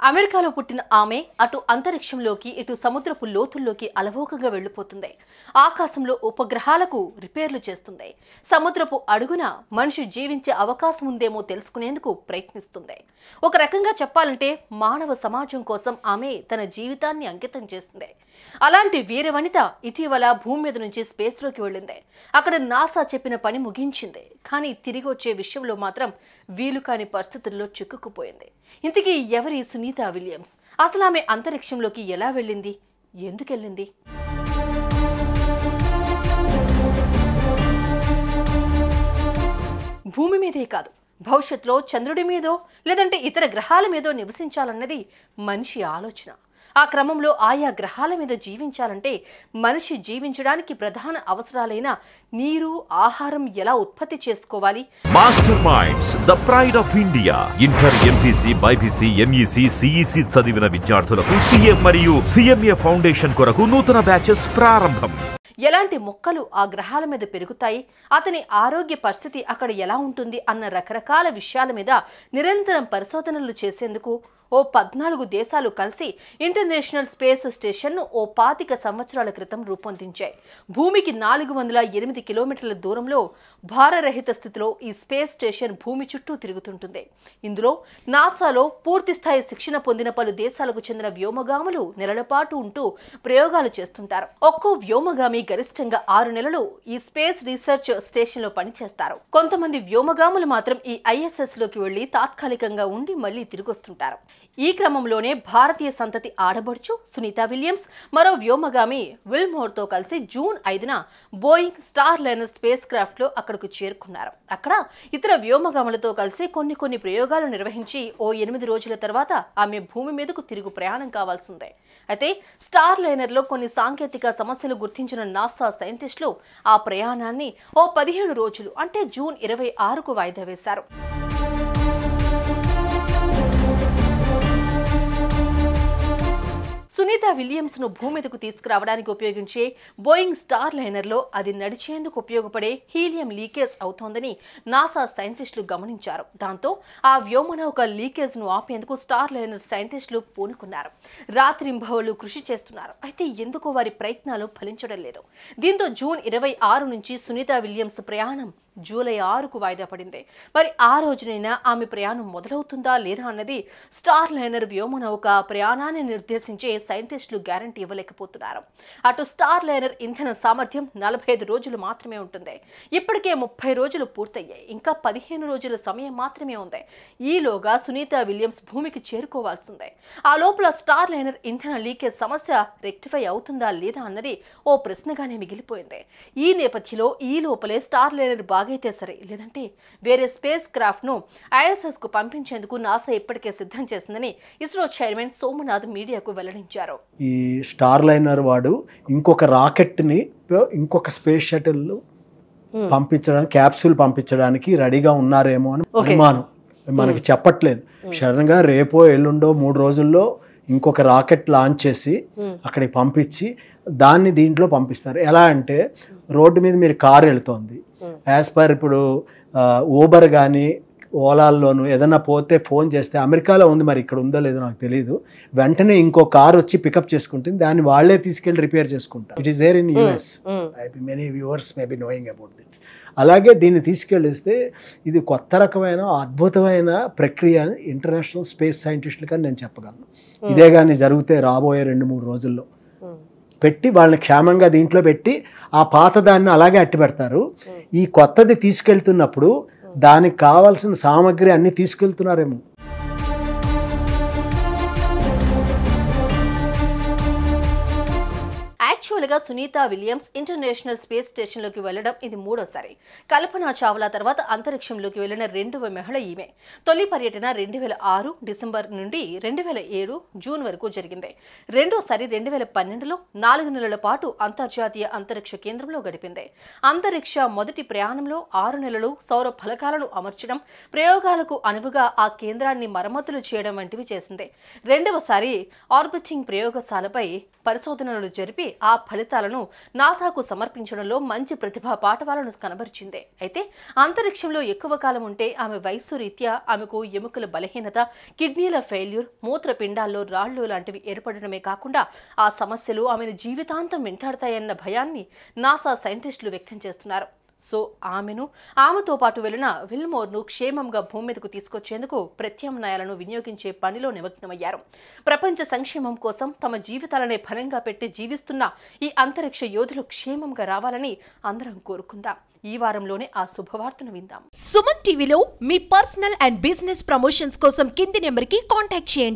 అమెరికాలో పుట్టిన ఆమె అటు అంతరిక్షంలోకి ఇటు సముద్రపు లోతుల్లోకి అలవోకగా వెళ్లిపోతుంది. ఆకాశంలో ఉపగ్రహాలకు రిపేర్లు చేస్తుంది. సముద్రపు అడుగున మనిషి జీవించే అవకాశం ఉందేమో తెలుసుకునేందుకు ప్రయత్నిస్తుంది. ఒక రకంగా చెప్పాలంటే మానవ సమాజం కోసం ఆమె తన జీవితాన్ని అంకితం చేస్తుంది. అలాంటి వీరవనిత ఇటీవల భూమి మీద నుంచి స్పేస్లోకి వెళ్ళింది. అక్కడ నాసా చెప్పిన పని ముగించింది. కానీ తిరిగి వచ్చే విషయంలో మాత్రం వీలు కాని పరిస్థితుల్లో చిక్కుకుపోయింది. ఇంతకీ ఎవరి సునీతా విలియమ్స్? అసలు ఆమె అంతరిక్షంలోకి ఎలా వెళ్ళింది? ఎందుకెళ్ళింది? భూమి మీదే కాదు, భవిష్యత్తులో చంద్రుడి మీదో లేదంటే ఇతర గ్రహాల మీదో నివసించాలన్నది మనిషి ఆలోచన. ఆ క్రమంలో ఆయా గ్రహాల మీద జీవించాలంటే మనిషి జీవించడానికి ప్రధాన అవసరాలైన నీరు, ఆహారం ఎలా ఉత్పత్తి చేసుకోవాలి? Master minds, the pride of India. Inter, MPC, BiPC, MEC, CEC చదివిన విద్యార్థులకు సీఏ మరియు సిఎంఏ ఫౌండేషన్ కొరకు నూతన బ్యాచెస్ ప్రారంభం. ఎలాంటి మొక్కలు ఆ గ్రహాల మీద పెరుగుతాయి, అతని ఆరోగ్య పరిస్థితి అక్కడ ఎలా ఉంటుంది అన్న రకరకాల విషయాల మీద నిరంతరం పరిశోధనలు చేసేందుకు ఓ 14 దేశాలు కలిసి ఇంటర్నేషనల్ స్పేస్ స్టేషన్ను ఓ 25 సంవత్సరాల క్రితం రూపొందించాయి. భూమికి 408 కిలోమీటర్ల దూరంలో భారరహిత స్థితిలో ఈ స్పేస్ స్టేషన్ భూమి చుట్టూ తిరుగుతుంటుంది. ఇందులో నాసాలో పూర్తిస్థాయి శిక్షణ పొందిన పలు దేశాలకు చెందిన వ్యోమగాములు నెలల పాటు ఉంటూ ప్రయోగాలు చేస్తుంటారు. ఒక్కో వ్యోమగామి గరిష్టంగా 6 నెలలు ఈ స్పేస్ రీసెర్చ్ స్టేషన్లో పనిచేస్తారు. కొంతమంది వ్యోమగాములు మాత్రం ఈ ఐఎస్ఎస్ లోకి వెళ్లి తాత్కాలికంగా ఉండి మళ్లీ తిరిగొస్తుంటారు. ఈ క్రమంలోనే భారతీయ సంతతి ఆడబడుచు సునీతా విలియమ్స్ మరో వ్యోమగామి విల్మోర్తో కలిసి జూన్ 5న Boeing Starliner spacecraft లో అక్కడకు చేరుకున్నారు. అక్కడ ఇతర వ్యోమగాములతో కలిసి కొన్ని ప్రయోగాలు నిర్వహించి ఓ 8 రోజుల తర్వాత ఆమె భూమి మీదకు తిరుగు ప్రయాణం కావాల్సిందే. అయితే స్టార్ లైనర్ లో కొన్ని సాంకేతిక సమస్యలు గుర్తించిన నాసా సైంటిస్టులు ఆ ప్రయాణాన్ని ఓ 15 రోజులు అంటే జూన్ 26కు వాయిదా వేశారు. సునీతా విలియమ్స్ ను భూమి మీదకు తీసుకురావడానికి ఉపయోగించే బోయింగ్ స్టార్ లైనర్ లో అది నడిచేందుకు ఉపయోగపడే హీలియం లీకేజ్ అవుతోందని నాసా సైంటిస్టులు గమనించారు. దాంతో ఆ వ్యోమనౌక లీకేజ్ ను ఆపేందుకు స్టార్ లైనర్ సైంటిస్టులు పూనుకున్నారు. రాత్రింబవళ్లు కృషి చేస్తున్నారు. అయితే ఎందుకో వారి ప్రయత్నాలు ఫలించడం లేదు. దీంతో జూన్ 26 నుంచి సునీతా విలియమ్స్ ప్రయాణం జూలై 6కు వాయిదా పడింది. మరి ఆ రోజునైనా ఆమె ప్రయాణం మొదలవుతుందా లేదా అన్నది స్టార్ లైనర్ వ్యోమనౌక ప్రయాణాన్ని నిర్దేశించే సైంటిస్టులు గ్యారంటీ ఇవ్వలేకపోతున్నారు. అటు స్టార్ లైనర్ ఇంధన సామర్థ్యం 45 రోజులు మాత్రమే ఉంటుంది. ఇప్పటికే 30 రోజులు పూర్తయ్యాయి. ఇంకా 15 రోజుల సమయం మాత్రమే ఉంది. ఈలోగా సునీతా విలియమ్స్ భూమికి చేరుకోవాల్సిందే. ఆ లోపల స్టార్ లైనర్ ఇంధన లీకేజ్ సమస్య రెక్టిఫై అవుతుందా లేదా అన్నది ఓ ప్రశ్నగానే మిగిలిపోయింది. ఈ నేపథ్యంలో ఈ లోపలే స్టార్ లైనర్ అయితే సరే, లేదంటే వేరే స్పేస్ క్రాఫ్ట్ ను ఐఎస్ఎస్ కు పంపించేందుకు నాసా ఇప్పటికే సిద్ధం చేసిందని ఇస్రో చైర్మన్ సోమనాథ్ మీడియాకు వెల్లడించారు. ఈ స్టార్ లైనర్ వాడు ఇంకొక రాకెట్ ని ఇంకొక స్పేస్ షటిల్ పంపించడానికి, క్యాప్సూల్ పంపించడానికి రెడీగా ఉన్నారేమో అని అనుమానం. మనకి చెప్పట్లేదు. సడన్ గా రేపో ఎల్లుండో 3 రోజుల్లో ఇంకొక రాకెట్ లాంచ్ చేసి అక్కడికి పంపించి దాన్ని దీంట్లో పంపిస్తారు. ఎలా అంటే రోడ్డు మీద మీరు కారు వెళ్తోంది, యాజ్ పర్ ఇప్పుడు ఊబర్ కానీ ఓలాల్లోనూ ఏదైనా పోతే ఫోన్ చేస్తే, అమెరికాలో ఉంది మరి ఇక్కడ ఉందో లేదో నాకు తెలియదు, వెంటనే ఇంకో కార్ వచ్చి పికప్ చేసుకుంటుంది, దాన్ని వాళ్లే తీసుకెళ్లి రిపేర్ చేసుకుంటారు. It is there in US. Many viewers may be knowing about this. అలాగే దీన్ని తీసుకెళ్ళిస్తే ఇది కొత్త రకమైన అద్భుతమైన ప్రక్రియ అని ఇంటర్నేషనల్ స్పేస్ సైంటిస్టులు కానీ నేను చెప్పగలను. ఇదే కానీ జరిగితే రాబోయే 2-3 రోజుల్లో పెట్టి వాళ్ళని క్షేమంగా దీంట్లో పెట్టి ఆ పాత దాన్ని అలాగే అట్టి పెడతారు. ఈ కొత్తది తీసుకెళ్తున్నప్పుడు దానికి కావాల్సిన సామాగ్రి అన్ని తీసుకెళ్తున్నారేమో. యాక్చువల్గా సునీతా విలియమ్స్ ఇంటర్నేషనల్ స్పేస్ స్టేషన్లోకి వెళ్లడం ఇది 3వసారి. కల్పనా చావ్లా తర్వాత అంతరిక్షంలోకి వెళ్లిన 2వ మహిళ ఈమె. తొలి పర్యటన 2006 డిసెంబర్ నుండి 2007 జూన్ వరకు జరిగింది. రెండోసారి 2012లో 4 నెలల పాటు అంతర్జాతీయ అంతరిక్ష కేంద్రంలో గడిపింది. అంతరిక్ష మొదటి ప్రయాణంలో 6 నెలలు సౌర ఫలకాలను అమర్చడం, ప్రయోగాలకు అనువుగా ఆ కేంద్రాన్ని మరమ్మతులు చేయడం వంటివి చేసింది. రెండవసారి ఆర్బిటింగ్ ప్రయోగశాలపై పరిశోధనలు జరిపి ఆ ఫలితాలను నాసాకు సమర్పించడంలో మంచి ప్రతిభా పాఠవాలను కనబరిచింది. అయితే అంతరిక్షంలో ఎక్కువ కాలం ఉంటే ఆమె వయస్సు రీత్యా ఆమెకు ఎముకల బలహీనత, కిడ్నీల ఫెయిల్యూర్, మూత్రపిండాల్లో రాళ్లు లాంటివి ఏర్పడడమే కాకుండా ఆ సమస్యలు ఆమెను జీవితాంతం వెంటాడతాయన్న భయాన్ని నాసా సైంటిస్టులు వ్యక్తం చేస్తున్నారు. సో ఆమెతో పాటు వెళ్లిన విల్మోర్ను క్షేమంగా భూమి మీదకు తీసుకొచ్చేందుకు ప్రత్యామ్నాయాలను వినియోగించే పనిలో నిమగ్నమయ్యారు. ప్రపంచ సంక్షేమం కోసం తమ జీవితాలనే ఫలంగా పెట్టి జీవిస్తున్న ఈ అంతరిక్ష యోధులు క్షేమంగా రావాలని అందరం కోరుకుందాం. ఈ వారంలోనే ఆ శుభవార్తను విందాం. సుమన్ టీవీలో మీ పర్సనల్ అండ్ బిజినెస్ ప్రమోషన్స్ కోసం కింది నెంబర్కి కాంటాక్ట్ చేయండి.